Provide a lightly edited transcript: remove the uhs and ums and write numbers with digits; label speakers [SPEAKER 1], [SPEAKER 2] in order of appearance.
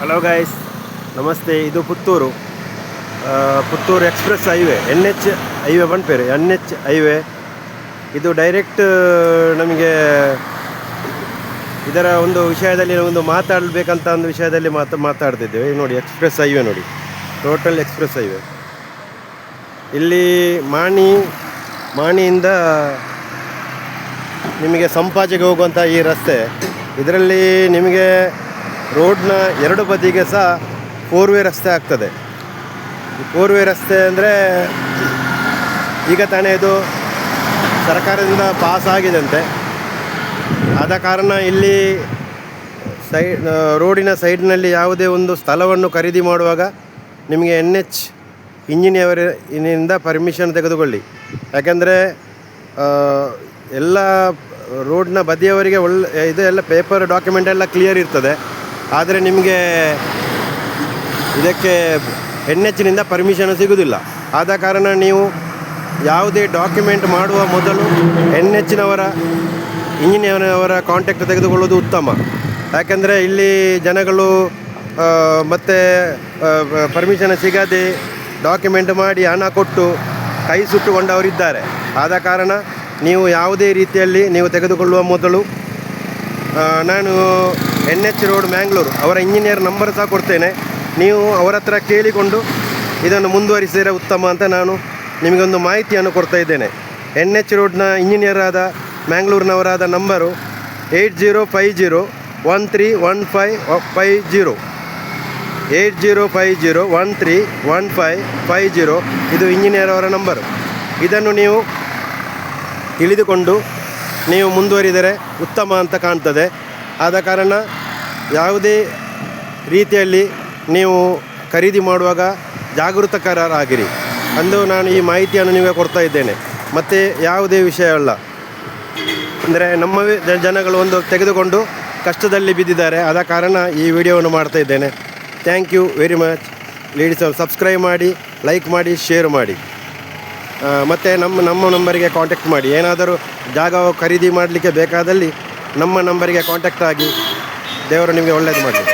[SPEAKER 1] Hello guys, ನಮಸ್ತೆ. ಇದು Puttur express highway, NH highway ಬಂದ್ಪೇರು, NH ಹೈವೇ. ಇದು ಡೈರೆಕ್ಟ್ ನಮಗೆ ಇದರ ಒಂದು ವಿಷಯದಲ್ಲಿ ಒಂದು ಮಾತಾಡಬೇಕಂತ ಒಂದು ವಿಷಯದಲ್ಲಿ ಮಾತಾಡ್ತಿದ್ದೇವೆ. ನೋಡಿ, ಎಕ್ಸ್ಪ್ರೆಸ್ ಹೈವೇ ನೋಡಿ, ಟೋಟಲ್ ಎಕ್ಸ್ಪ್ರೆಸ್ ಹೈವೇ. ಇಲ್ಲಿ ಮಾಣಿಯಿಂದ ನಿಮಗೆ ಸಂಪಾಜೆಗೆ ಹೋಗುವಂಥ ಈ ರಸ್ತೆ, ಇದರಲ್ಲಿ ನಿಮಗೆ ರೋಡ್ನ ಎರಡು ಬದಿಗೆ ಸಹ 4 ವೇ ರಸ್ತೆ ಆಗ್ತದೆ. ಈ 4 ವೇ ರಸ್ತೆ ಅಂದರೆ ಈಗ ತಾನೇ ಇದು ಸರ್ಕಾರದಿಂದ ಪಾಸ್ ಆಗಿದಂತೆ. ಆದ ಕಾರಣ ಇಲ್ಲಿ ರೋಡಿನ ಸೈಡ್ನಲ್ಲಿ ಯಾವುದೇ ಒಂದು ಸ್ಥಳವನ್ನು ಖರೀದಿ ಮಾಡುವಾಗ ನಿಮಗೆ NH ಇಂಜಿನಿಯರಿಂದ ಪರ್ಮಿಷನ್ ತೆಗೆದುಕೊಳ್ಳಿ. ಯಾಕೆಂದರೆ ಎಲ್ಲ ರೋಡ್ನ ಬದಿಯವರಿಗೆ ಇದೆಲ್ಲ ಪೇಪರ್ ಡಾಕ್ಯುಮೆಂಟ್ ಎಲ್ಲ ಕ್ಲಿಯರ್ ಇರ್ತದೆ. ಆದರೆ ನಿಮಗೆ ಇದಕ್ಕೆ NHನಿಂದ ಪರ್ಮಿಷನ್ ಸಿಗೋದಿಲ್ಲ. ಆದ ಕಾರಣ ನೀವು ಯಾವುದೇ ಡಾಕ್ಯುಮೆಂಟ್ ಮಾಡುವ ಮೊದಲು NHನವರ ಇಂಜಿನಿಯರ್ನವರ ಕಾಂಟ್ಯಾಕ್ಟ್ ತೆಗೆದುಕೊಳ್ಳೋದು ಉತ್ತಮ. ಯಾಕೆಂದರೆ ಇಲ್ಲಿ ಜನಗಳು ಮತ್ತು ಪರ್ಮಿಷನ್ ಸಿಗದೆ ಡಾಕ್ಯುಮೆಂಟ್ ಮಾಡಿ ಹಣ ಕೊಟ್ಟು ಕೈ ಸುಟ್ಟುಕೊಂಡವರಿದ್ದಾರೆ. ಆದ ಕಾರಣ ನೀವು ಯಾವುದೇ ರೀತಿಯಲ್ಲಿ ನೀವು ತೆಗೆದುಕೊಳ್ಳುವ ಮೊದಲು ನಾನು NH ರೋಡ್ ಮ್ಯಾಂಗ್ಳೂರು ಅವರ ಇಂಜಿನಿಯರ್ ನಂಬರ್ ಸಹ ಕೊಡ್ತೇನೆ. ನೀವು ಅವರ ಹತ್ರ ಕೇಳಿಕೊಂಡು ಇದನ್ನು ಮುಂದುವರಿಸಿದರೆ ಉತ್ತಮ ಅಂತ ನಾನು ನಿಮಗೊಂದು ಮಾಹಿತಿಯನ್ನು ಕೊಡ್ತಾ ಇದ್ದೇನೆ. NH ರೋಡ್ನ ಇಂಜಿನಿಯರ್ ಆದ ಮ್ಯಾಂಗ್ಳೂರಿನವರಾದ ನಂಬರು 8050131550 8050131550. ಇದು ಇಂಜಿನಿಯರ್ ಅವರ ನಂಬರು. ಇದನ್ನು ನೀವು ತಿಳಿದುಕೊಂಡು ನೀವು ಮುಂದುವರಿದರೆ ಉತ್ತಮ ಅಂತ ಕಾಣ್ತದೆ. ಆದ ಕಾರಣ ಯಾವುದೇ ರೀತಿಯಲ್ಲಿ ನೀವು ಖರೀದಿ ಮಾಡುವಾಗ ಜಾಗೃತಕರಾಗಿರಿ ಅಂದು ನಾನು ಈ ಮಾಹಿತಿಯನ್ನು ನಿಮಗೆ ಕೊಡ್ತಾ ಇದ್ದೇನೆ. ಮತ್ತು ಯಾವುದೇ ವಿಷಯ ಅಲ್ಲ, ಅಂದರೆ ನಮ್ಮ ಜನಗಳು ಒಂದು ತೆಗೆದುಕೊಂಡು ಕಷ್ಟದಲ್ಲಿ ಬಿದ್ದಿದ್ದಾರೆ. ಆದ ಕಾರಣ ಈ ವಿಡಿಯೋವನ್ನು ಮಾಡ್ತಾ ಇದ್ದೇನೆ. Thank you very much. Ladies subscribe ಮಾಡಿ, ಲೈಕ್ ಮಾಡಿ, ಶೇರ್ ಮಾಡಿ. ಮತ್ತು ನಮ್ಮ ನಂಬರಿಗೆ ಕಾಂಟ್ಯಾಕ್ಟ್ ಮಾಡಿ. ಏನಾದರೂ ಜಾಗ ಖರೀದಿ ಮಾಡಲಿಕ್ಕೆ ಬೇಕಾದಲ್ಲಿ ನಮ್ಮ ನಂಬರಿಗೆ ಕಾಂಟ್ಯಾಕ್ಟ್ ಆಗಿ. ದೇವರು ನಿಮಗೆ ಒಳ್ಳೆಯದು ಮಾಡಲಿ.